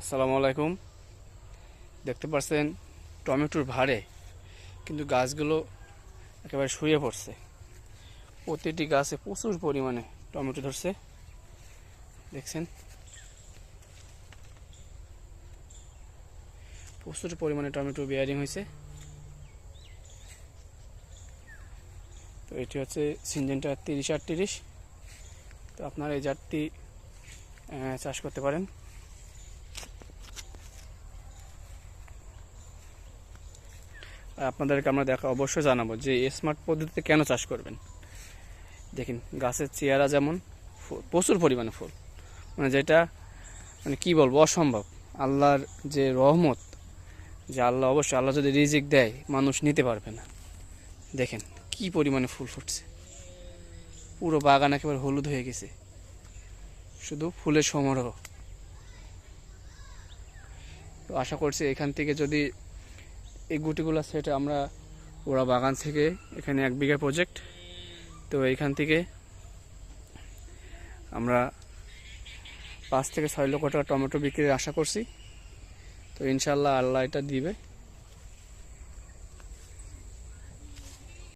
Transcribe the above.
আসসালামু আলাইকুম। দেখতে পাচ্ছেন টমেটোর ভারে কিন্তু গাছগুলো একেবারে শুয়ে পড়ছে। প্রতিটি গাছে প্রচুর পরিমাণে টমেটো ধরছে, দেখছেন প্রচুর পরিমাণে টমেটো বিয়ারিং হয়েছে। তো এটি হচ্ছে সিনজেন্টা 30-38। তো আপনারা এই জাতটি চাষ করতে পারেন। আপনাদেরকে আমরা অবশ্যই জানাবো যে স্মার্ট পদ্ধতিতে কেন চাষ করবেন। দেখেন গাছের চেহারা যেমন, প্রচুর পরিমাণে ফুল, মানে যেটা মানে কি বলবো, অসম্ভব। আল্লাহর যে রহমত, যে আল্লাহ যদি রিজিক দেয় মানুষ নিতে পারবে না। দেখেন কি পরিমাণে ফুল ফুটছে, পুরো বাগান একেবারে হলুদ হয়ে গেছে, শুধু ফুলের সমারোহ। তো আশা করছি এখান থেকে যদি এই গুটিগুলো সেট আমরা ওরা বাগান থেকে, এখানে 1 বিঘা প্রজেক্ট, তো এইখান থেকে আমরা 5 থেকে 6 লক্ষ টাকা টমেটো বিক্রির আশা করছি। তো ইনশাল্লাহ আল্লাহ এটা দিবে।